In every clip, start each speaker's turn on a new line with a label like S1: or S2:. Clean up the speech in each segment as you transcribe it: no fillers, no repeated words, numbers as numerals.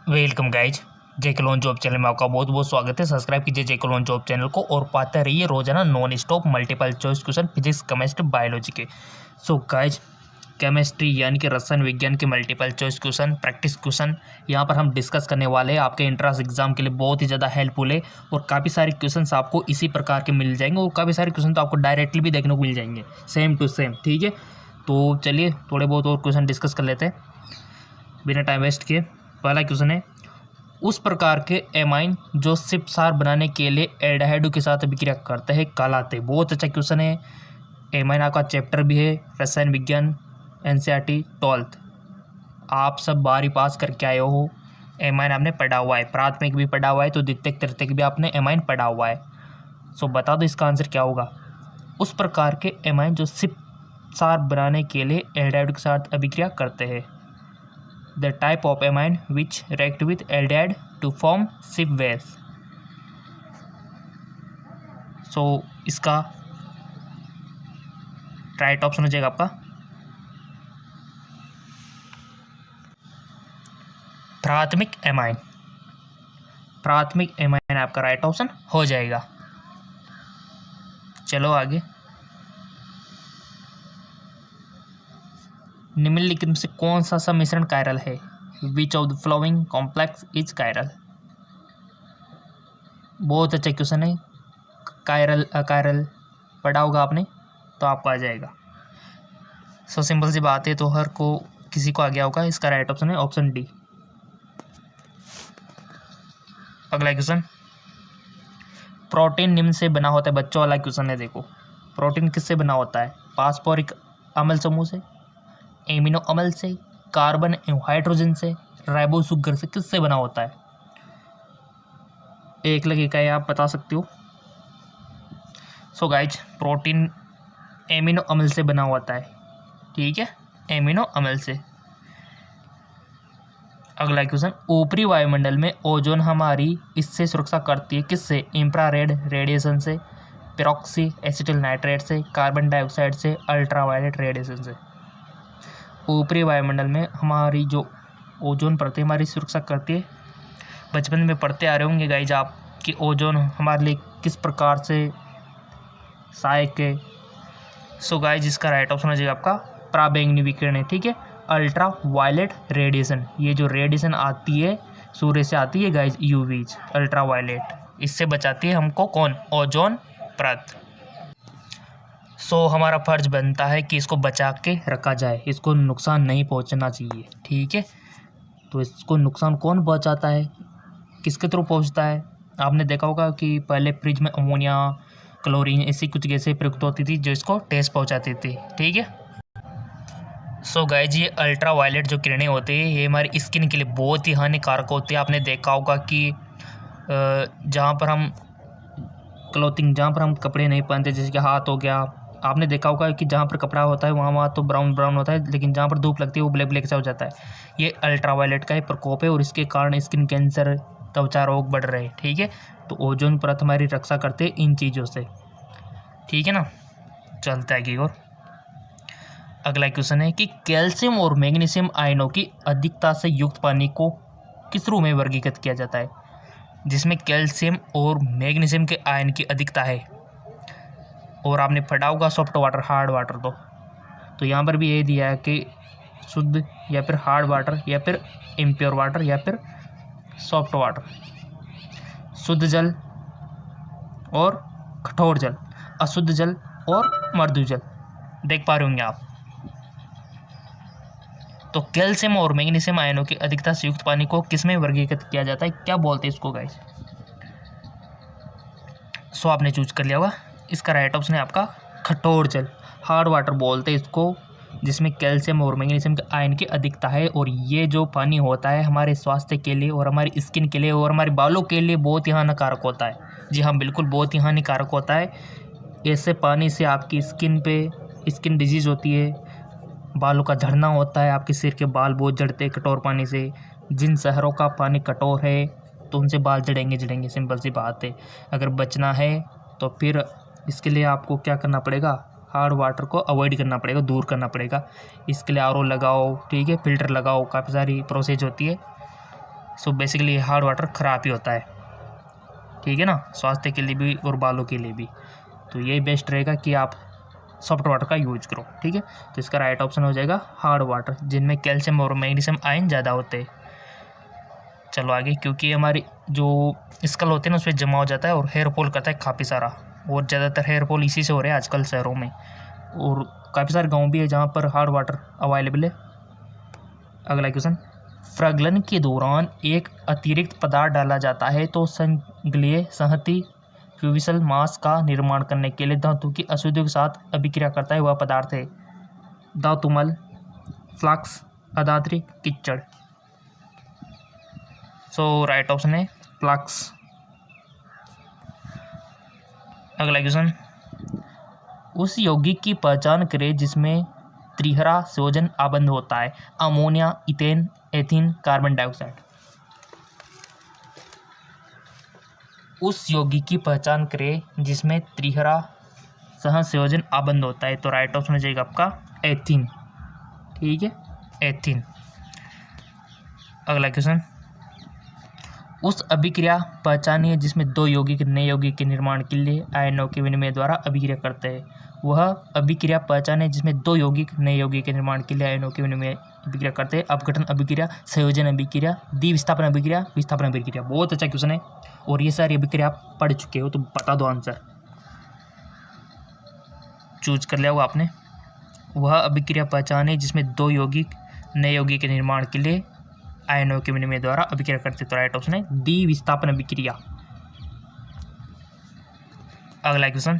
S1: Welcome guys. JK loan job channel में आपका बहुत बहुत स्वागत है। सब्सक्राइब कीजिए जेके लोन जॉब चैनल को और पाते रहिए रोजाना non stop multiple choice question physics chemistry biology के। सो गाइज, केमिस्ट्री यानी कि रसायन विज्ञान के multiple choice question, practice question यहाँ पर हम डिस्कस करने वाले हैं। आपके एंट्रेंस एग्जाम के लिए बहुत ही ज़्यादा हेल्पफुल है और काफ़ी सारे क्वेश्चंस आपको इसी प्रकार के मिल जाएंगे और काफ़ी सारे क्वेश्चन तो आपको डायरेक्टली भी देखने को मिल जाएंगे, सेम टू सेम। ठीक है, तो चलिए थोड़े बहुत और क्वेश्चन डिस्कस कर लेते हैं बिना टाइम वेस्ट किए। पहला क्वेश्चन है, उस प्रकार के एमाइन जो सिप सार बनाने के लिए एल्डिहाइड के साथ अभिक्रिया करते हैं कहलाते। बहुत अच्छा क्वेश्चन है। एमाइन आपका चैप्टर भी है रसायन विज्ञान एनसीईआरटी 12th। आप सब 12वीं पास करके आए हो। एमाइन आपने पढ़ा हुआ है, प्राथमिक भी पढ़ा हुआ है, तो द्वितीयक तृतीयक भी आपने एमाइन पढ़ा हुआ है। सो बता दो इसका आंसर क्या होगा। उस प्रकार के एमाइन जो सिप सार बनाने के लिए एल्डिहाइड के साथ अभिक्रिया करते हैं। The type of amine which react with aldehyde to form SIP base। So इसका राइट ऑप्शन हो जाएगा आपका प्राथमिक एमाइन। प्राथमिक एमाइन आपका राइट ऑप्शन हो जाएगा। चलो आगे। निम्नलिखित में से कौन सा सम्मिश्रण कायरल है। Which of the flowing complex is chiral. बहुत अच्छा क्वेश्चन है। कायरल अकायरल पढ़ा होगा आपने तो आपको आ जाएगा। सो सिंपल सी बात है, तो हर को किसी को आ गया होगा। इसका राइट ऑप्शन है ऑप्शन डी। अगला क्वेश्चन, प्रोटीन निम्न से बना होता है। बच्चों वाला क्वेश्चन है। देखो, प्रोटीन किससे बना होता है। फास्फोरिक अम्ल समूह से, एमिनो अम्ल से, कार्बन एवं हाइड्रोजन से, राइबोसुगर से, किससे बना होता है। एक लगेगा ये आप बता सकते हो। सो गाइज, प्रोटीन एमिनो अम्ल से बना होता है। ठीक है, एमिनो अम्ल से। अगला क्वेश्चन, ऊपरी वायुमंडल में ओजोन हमारी इससे सुरक्षा करती है। किससे। इंफ्रारेड रेडिएशन से, पेरोक्सी एसिटिल नाइट्रेट से, कार्बन डाइऑक्साइड से, अल्ट्रावायलेट रेडिएशन से। ऊपरी वायुमंडल में हमारी जो ओजोन परत हमारी सुरक्षा करती है। बचपन में पढ़ते आ रहे होंगे गाइज आप कि ओजोन हमारे लिए किस प्रकार से सहायक है। सो गाइज, इसका राइट ऑप्शन हो जाएगा आपका पराबैंगनी विकिरण है। ठीक है, अल्ट्रा वायलेट रेडिएशन। ये जो रेडिएशन आती है सूर्य से आती है गाइज, यूवीज अल्ट्रा वायलेट, इससे बचाती है हमको कौन, ओजोन परत। सो हमारा फर्ज बनता है कि इसको बचा के रखा जाए, इसको नुकसान नहीं पहुंचना चाहिए। ठीक है, तो इसको नुकसान कौन पहुंचाता है, किसके थ्रू पहुंचता है। आपने देखा होगा कि पहले फ्रिज में अमोनिया, क्लोरीन ऐसी कुछ गैसें प्रयुक्त होती थी जो इसको ठेस पहुंचाती थी। ठीक है, सो गाइज, ये अल्ट्रा वायलेट जो किरणें होती है ये हमारी स्किन के लिए बहुत ही हानिकारक होती है। आपने देखा होगा कि जहाँ पर हम क्लोथिंग, जहाँ पर हम कपड़े नहीं पहनते, जैसे कि हाथ हो गया, आपने देखा होगा कि जहाँ पर कपड़ा होता है वहाँ तो ब्राउन ब्राउन होता है, लेकिन जहाँ पर धूप लगती है वो ब्लैक ब्लैक सा हो जाता है। ये अल्ट्रावायलेट का ही प्रकोप है और इसके कारण स्किन कैंसर, त्वचा रोग बढ़ रहे हैं। ठीक है, तो ओजोन परत हमारी रक्षा करते हैं इन चीज़ों से। ठीक है ना, चलता है कि और अगला क्वेश्चन है कि कैल्शियम और मैग्नीशियम आयनों की अधिकता से युक्त पानी को किस रूप में वर्गीकृत किया जाता है। जिसमें कैल्शियम और मैग्नीशियम के आयन की अधिकता है। और आपने पढ़ा होगा सॉफ्ट वाटर, हार्ड वाटर। तो यहाँ पर भी ये दिया है कि शुद्ध या फिर हार्ड वाटर या फिर इम्प्योर वाटर या फिर सॉफ्ट वाटर, शुद्ध जल और कठोर जल, अशुद्ध जल और मृदु जल। देख पा रहे होंगे आप। तो कैल्शियम और मैग्नीशियम आयनों की अधिकता से युक्त पानी को किसमें वर्गीकृत किया जाता है, क्या बोलते हैं इसको गाइस। सो आपने चूज कर लिया होगा। इसका राइट ऑप्शन है आपका कठोर जल, हार्ड वाटर बोलते हैं इसको, जिसमें कैल्शियम और मैग्नीशियम के आयन की अधिकता है। और ये जो पानी होता है हमारे स्वास्थ्य के लिए और हमारी स्किन के लिए और हमारे बालों के लिए बहुत ही हानिकारक होता है। जी हाँ, बिल्कुल बहुत ही हानिकारक होता है। ऐसे पानी से आपकी स्किन पे स्किन डिजीज़ होती है, बालों का झड़ना होता है, आपके सिर के बाल बहुत झड़ते हैं कठोर पानी से। जिन शहरों का पानी कठोर है तो उनसे बाल झड़ेंगे, सिंपल सी बात है। अगर बचना है तो फिर इसके लिए आपको क्या करना पड़ेगा, हार्ड वाटर को अवॉइड करना पड़ेगा, दूर करना पड़ेगा। इसके लिए आरओ लगाओ, ठीक है, फ़िल्टर लगाओ, काफ़ी सारी प्रोसेस होती है। सो बेसिकली हार्ड वाटर ख़राब ही होता है, ठीक है ना, स्वास्थ्य के लिए भी और बालों के लिए भी। तो यही बेस्ट रहेगा कि आप सॉफ्ट वाटर का यूज करो, ठीक है। तो इसका राइट ऑप्शन हो जाएगा हार्ड वाटर, जिनमें कैल्शियम और मैग्नीशियम आयन ज़्यादा होते हैं। चलो आगे, क्योंकि हमारी जो स्कल होते हैं ना, उसमें जमा हो जाता है और हेयर फॉल करता है काफ़ी सारा, और ज़्यादातर हेयर फॉल इसी से हो रहे हैं आजकल शहरों में, और काफ़ी सारे गाँव भी है जहाँ पर हार्ड वाटर अवेलेबल है। अगला क्वेश्चन, प्रगलन के दौरान एक अतिरिक्त पदार्थ डाला जाता है तो संग्लीय संहति फ्यूविसल मास का निर्माण करने के लिए धातु की अशुद्धियों के साथ अभिक्रिया करता है, वह पदार्थ है धातुमल, फ्लक्स, अधात्री, कीचड़। सो राइट ऑप्शन है फ्लक्स। अगला क्वेश्चन, उस यौगिक की पहचान करें जिसमें त्रिहरा संयोजन आबंध होता है, ammonia, ethane, ethene, carbon dioxide. उस यौगिक की पहचान करें जिसमें त्रिहरा सहसंयोजन आबंध होता है, तो राइट ऑप्शन हो जाएगा आपका एथीन, ठीक है, एथीन। अगला क्वेश्चन, उस अभिक्रिया पहचानिए जिसमें दो यौगिक नए यौगिक के निर्माण के लिए आयनों के विनिमय द्वारा अभिक्रिया करते हैं, वह अभिक्रिया पहचाने जिसमें दो यौगिक नए यौगिक के निर्माण के लिए आयनों के विनिमय अभिक्रिया करते हैं, अपघटन अभिक्रिया, संयोजन अभिक्रिया, द्विविस्थापन अभिक्रिया, विस्थापन अभिक्रिया। बहुत अच्छा क्वेश्चन है, और ये सारी अभिक्रिया आप पढ़ चुके हो, तो बता दो आंसर, चूज कर लिया हो आपने। वह अभिक्रिया पहचाने जिसमें दो यौगिक नए यौगिक के निर्माण के लिए आयनों के विनिमय द्वारा अभिक्रिया करते, तो राइट ऑप्शन है द्विविस्थापन अभिक्रिया। अगला क्वेश्चन,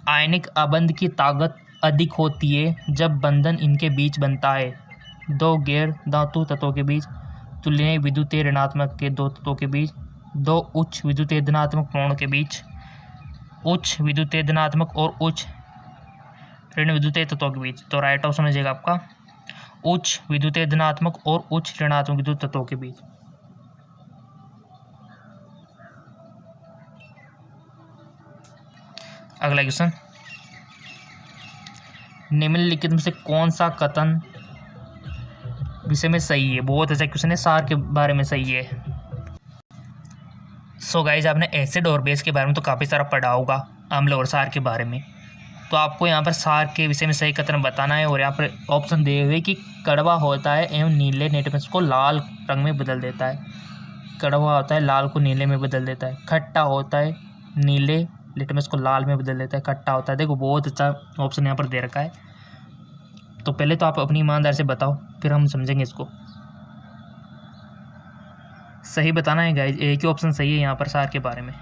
S1: आयनिक आबंध की ताकत अधिक होती है जब बंधन इनके बीच बनता है, दो गैर धातु तत्वों के बीच, तुलनीय विद्युतीय ऋणात्मक के दो तत्वों के बीच, दो उच्च विद्युतीय धनात्मक प्रणों के बीच, उच्च विद्युतीय धनात्मक और उच्च ऋण विद्युतीय तत्वों के बीच। तो राइट ऑप्शन हो जाएगा आपका उच्च विद्युतीय धनात्मक और उच्च ऋणात्मक विद्युत तत्वों के बीच। अगला क्वेश्चन, निम्नलिखित में से कौन सा कथन विषय में सही है? बहुत अच्छा क्वेश्चन है, सार के बारे में सही है। सो गाइज, आपने एसिड और बेस के बारे में तो काफ़ी सारा पढ़ा होगा, अम्ल और सार के बारे में, तो आपको यहाँ पर सार के विषय में सही कथन बताना है। और यहाँ पर ऑप्शन दिए हुए कि कड़वा होता है एवं नीले लिटमस को लाल रंग में बदल देता है, कड़वा होता है लाल को नीले में बदल देता है, खट्टा होता है नीले लिटमस को लाल में बदल देता है, खट्टा होता है। देखो बहुत अच्छा ऑप्शन यहाँ पर दे रखा है, तो पहले तो आप अपनी ईमानदारी से बताओ, फिर हम समझेंगे इसको। सही बताना है गाइज, एक ही ऑप्शन सही है यहाँ पर सार के बारे में।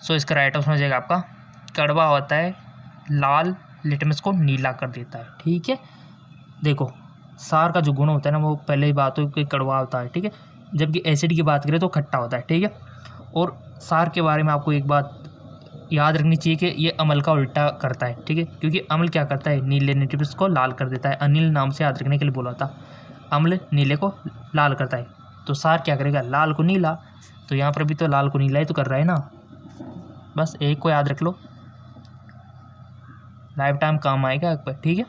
S1: सो इसका राइट ऑप्शन हो जाएगा आपका कड़वा होता है लाल लिटमस को नीला कर देता है, ठीक है। देखो सार का जो गुण होता है ना, वो पहले ही बात हो कि कड़वा होता है, ठीक है, जबकि एसिड की बात करें तो खट्टा होता है, ठीक है। और सार के बारे में आपको एक बात याद रखनी चाहिए कि ये अम्ल का उल्टा करता है, ठीक है, क्योंकि अम्ल क्या करता है, नीले लिटमस को लाल कर देता है। अनिल नाम से याद रखने के लिए बोला था, अम्ल नीले को लाल करता है, तो सार क्या करेगा, लाल को नीला। तो यहाँ पर भी तो लाल को नीला ही तो कर रहा है ना, बस एक को याद रख लो, लाइफ टाइम काम आएगा एक पर, ठीक है।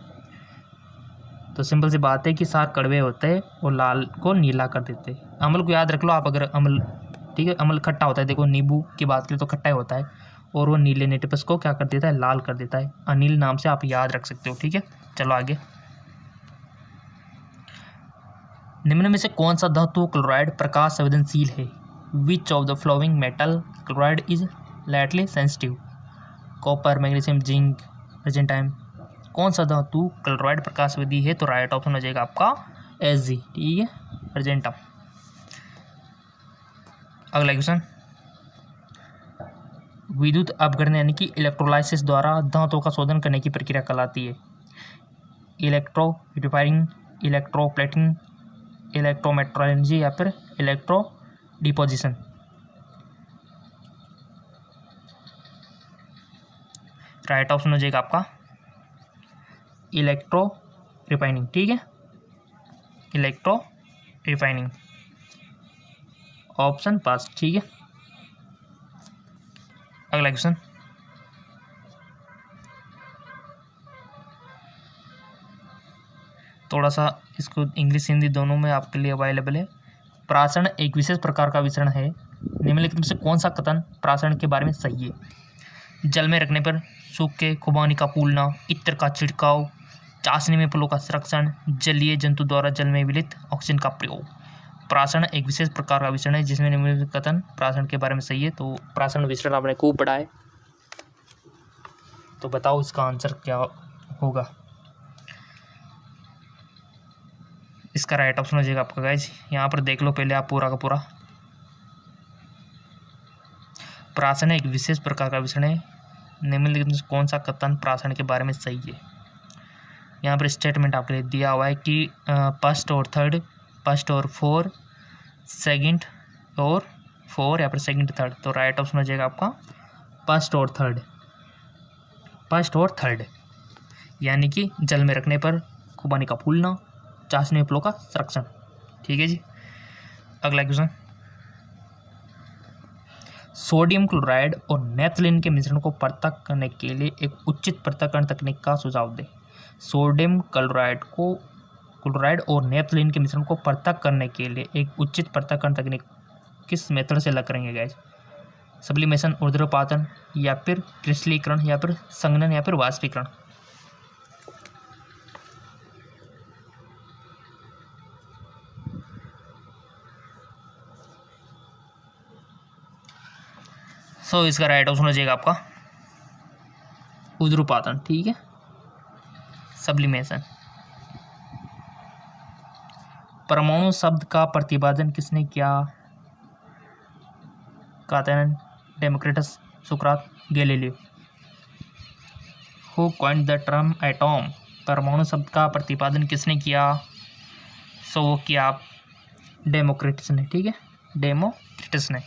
S1: तो सिंपल सी बात है कि सार कड़वे होते हैं और लाल को नीला कर देते हैं। अम्ल को याद रख लो आप, अगर अम्ल, ठीक है, अम्ल खट्टा होता है, देखो नींबू की बात करें तो खट्टा ही होता है, और वो नीले लिटमस को क्या कर देता है, लाल कर देता है। अनिल नाम से आप याद रख सकते हो, ठीक है। चलो आगे, निम्न में से कौन सा धातु क्लोराइड प्रकाश संवेदनशील है? Which of the flowing metal chloride is lightly sensitive? Copper, magnesium, zinc, Argentine. कौन सा धातु क्लोराइड प्रकाश संवेदी है? तो राइट ऑप्शन हो जाएगा आपका Ag, ठीक है, अर्जेंटम। अगला क्वेश्चन, विद्युत अपघटन यानी कि इलेक्ट्रोलाइसिस द्वारा धातुओं का शोधन करने की प्रक्रिया कहलाती है? इलेक्ट्रो रिफाइनिंग, इलेक्ट्रोप्लेटिंग, इलेक्ट्रोमेट्रोलॉजी या फिर इलेक्ट्रो डिपोजिशन। राइट ऑप्शन हो जाएगा आपका इलेक्ट्रो रिफाइनिंग, ठीक है, इलेक्ट्रो रिफाइनिंग, ऑप्शन पास, ठीक है। अगला क्वेश्चन, थोड़ा सा इसको इंग्लिश हिंदी दोनों में आपके लिए अवेलेबल है। प्रासरण एक विशेष प्रकार का विसरण है। निम्नलिखित में से कौन सा कथन प्रासरण के बारे में सही है? जल में रखने पर सूखे खुबानी का फूलना, इत्र का छिड़काव, चाशनी में फलों का संरक्षण, जलीय जंतु द्वारा जल में विलित ऑक्सीजन का प्रयोग। प्रासरण एक विशेष प्रकार का विसरण है जिसमें निम्नलिखित कथन प्रासरण के बारे में सही है। तो प्रासरण विसरण आपने खूब पढ़ा है, तो बताओ इसका आंसर क्या होगा। इसका राइट ऑप्शन हो जाएगा आपका गाइज, यहाँ पर देख लो पहले आप पूरा का पूरा। प्रासरण एक विशेष प्रकार का विसरण है, निम्नलिखित में कौन सा कथन प्रासरण के बारे में सही है। यहाँ पर स्टेटमेंट आपके लिए दिया हुआ है कि फर्स्ट और थर्ड, फर्स्ट और फोर, सेकंड और फोर, या फिर सेकंड थर्ड। तो राइट ऑप्शन हो जाएगा आपका फर्स्ट और थर्ड, फर्स्ट और थर्ड, यानी कि जल में रखने पर खुबानी का फूलना, चाशनी में फलों का संरक्षण। ठीक है जी। अगला क्वेश्चन, सोडियम क्लोराइड और नेपथलीन के मिश्रण को पृथक करने के लिए एक उचित पृथक्करण तकनीक का सुझाव दें। सोडियम क्लोराइड और नेपथलीन के मिश्रण को पृथक करने के लिए एक उचित पृथक्करण तकनीक किस मेथड से अलग करेंगे गाइस? सब्लिमेशन, ऊर्ध्वपातन, या फिर क्रिस्टलीकरण, या फिर संघनन, या फिर वाष्पीकरण। सो इसका राइट ऑप्शन हो जाएगा आपका ऊर्ध्वपातन। ठीक है, सब्लिमेशन। परमाणु शब्द का प्रतिपादन किसने किया? कातन, Democritus, Sukrat, Galileo. Who coined the term atom? परमाणु शब्द का प्रतिपादन किसने किया? सो वो किया डेमोक्रिटस ने। ठीक है, डेमोक्रिटस ने।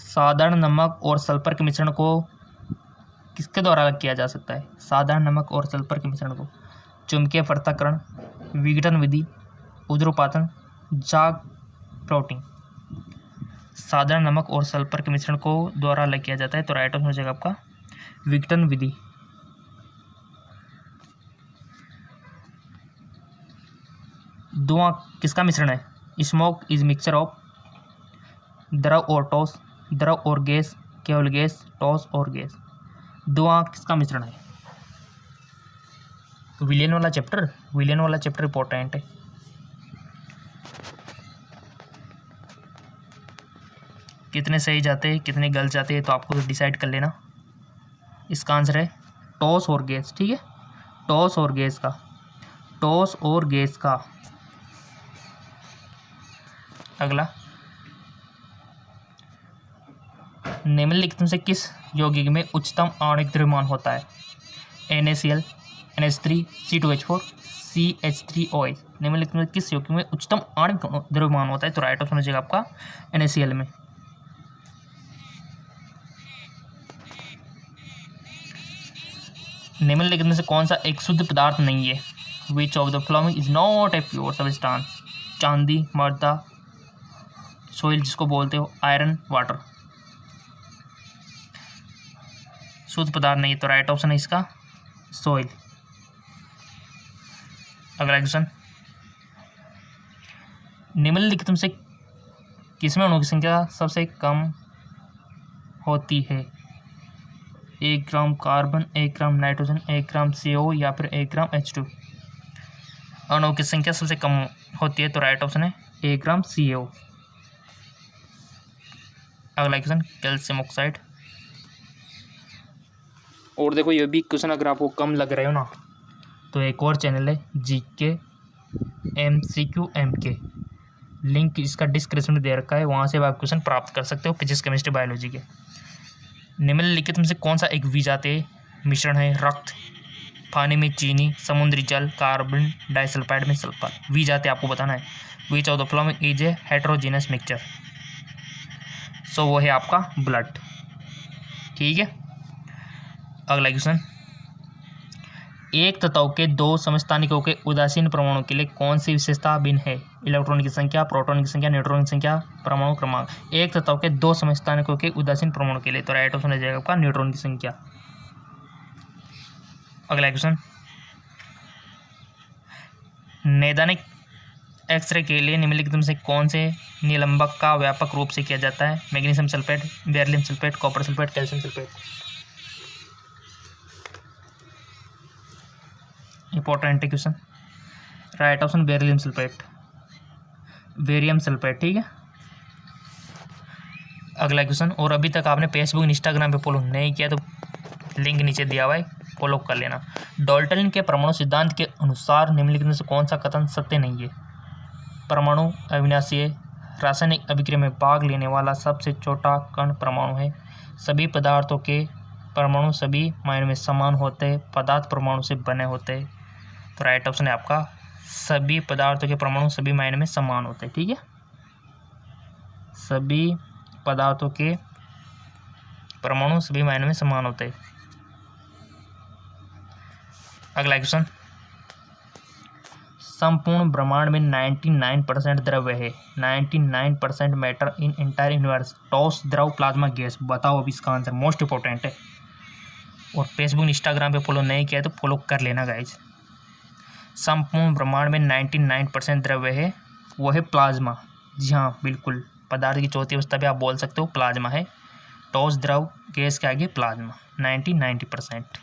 S1: साधारण नमक और सल्फर के मिश्रण को किसके द्वारा अलग किया जा सकता है? साधारण नमक और सल्फर के मिश्रण को चुंबकीय पृथक्करण, विघटन विधि, ऊर्ध्वपातन, जाग प्लॉटिंग। साधारण नमक और सल्फर के मिश्रण को द्वारा अलग किया जाता है। तो राइट ऑप्शन हो जाएगा आपका विघटन विधि। धुआं किसका मिश्रण है? स्मोक इज मिक्सचर ऑफ द्रव और ठोस, द्रव और गैस, केवल गैस, ठोस और गैस। धुआं किसका मिश्रण है? विलियन वाला चैप्टर इंपॉर्टेंट है। कितने सही जाते हैं, कितने गलत जाते हैं, तो आपको तो डिसाइड कर लेना। इसका आंसर है ठोस और गैस। ठीक है, ठोस और गैस का। अगला, निम्नलिखित में से किस यौगिक में उच्चतम आणविक द्रव्यमान होता है? NaCl, NH3, C2H4, CH3OH। निम्नलिखित में किस यौगिक में उच्चतम आणविक द्रव्यमान होता है? तो राइट ऑप्शन हो जाएगा आपका NaCl में। निम्नलिखित में से कौन सा एक शुद्ध पदार्थ नहीं है? Which of the following is not a pure substance? चांदी, मर्दा, सोइल जिसको बोलते हो, आयरन, वाटर। शुद्ध पदार्थ नहीं है, तो राइट ऑप्शन है इसका सोइल। अगला क्वेश्चन, निम्नलिखित में से किसमें अणु की संख्या सबसे कम होती है? 1 ग्राम कार्बन, 1 ग्राम नाइट्रोजन, 1 ग्राम CO, या फिर 1 ग्राम H2। अणु की संख्या सबसे कम होती है, तो राइट ऑप्शन है 1 ग्राम CO। अगला क्वेश्चन, कैल्शियम ऑक्साइड। और देखो ये भी क्वेश्चन अगर आपको कम लग रहे हो ना, तो एक और चैनल है GK MCQ MK, लिंक इसका डिस्क्रिप्शन में दे रखा है, वहाँ से आप क्वेश्चन प्राप्त कर सकते हो फिजिक्स, केमिस्ट्री, बायोलॉजी के। निम्नलिखित में से कौन सा एक विजातीय मिश्रण है? रक्त, पानी में चीनी, समुद्री जल, कार्बन डाइसल्फाइड में सल्फर। विजातीय आपको बताना है। Which of the following is a heterogeneous mixture? So वो है आपका ब्लड। ठीक है, अगला क्वेश्चन, एक तत्व के 2 समस्थानिकों के उदासीन परमाणु के लिए कौन सी विशेषता भिन्न है? इलेक्ट्रॉन की संख्या, प्रोटॉन की संख्या, न्यूट्रॉन की संख्या, परमाणु क्रमांक। एक तत्व के 2 समस्थानिकों के उदासीन परमाणु के लिए, तो राइट ऑप्शन हो जाएगा आपका न्यूट्रॉन की संख्या। अगला क्वेश्चन, नैदानिक एक्सरे के लिए निम्नलिखित में से कौन से निलंबक का व्यापक रूप से किया जाता है? Magnesium sulphate, beryllium sulphate, copper sulphate, calcium sulphate. Important question. Right option beryllium sulphate, barium sulphate, ठीक है। अगला क्वेश्चन, और अभी तक आपने फेसबुक इंस्टाग्राम पे फॉलो नहीं किया तो लिंक नीचे दिया हुआ है, फॉलो कर लेना। डाल्टन के परमाणु सिद्धांत के अनुसार निम्नलिखित में से कौन सा कथन सत्य नहीं है? परमाणु अविनाशी है, रासायनिक अभिक्रिया में भाग लेने वाला सबसे छोटा कण परमाणु है, सभी पदार्थों के परमाणु सभी मायनों में समान होते हैं, पदार्थ परमाणु से बने होते हैं। तो राइट ऑप्शन है आपका सभी पदार्थों के परमाणु सभी मायनों में समान होते हैं, ठीक है। सभी पदार्थों के परमाणु सभी मायनों में समान होते हैं। अगला क्वेश्चन, संपूर्ण ब्रह्मांड में 99% द्रव्य है, 99% मैटर इन एंटायर यूनिवर्स, ठोस द्रव प्लाज्मा गैस। बताओ अब इसका आंसर, मोस्ट इंपॉर्टेंट है। और फेसबुक इंस्टाग्राम पे फॉलो नहीं किया तो फॉलो कर लेना गाइज। संपूर्ण ब्रह्मांड में 99% द्रव्य है, वो है प्लाज्मा। जी हाँ बिल्कुल, पदार्थ की चौथी अवस्था भी आप बोल सकते हो प्लाज्मा है। ठोस द्रव गैस के आगे प्लाज्मा, 90%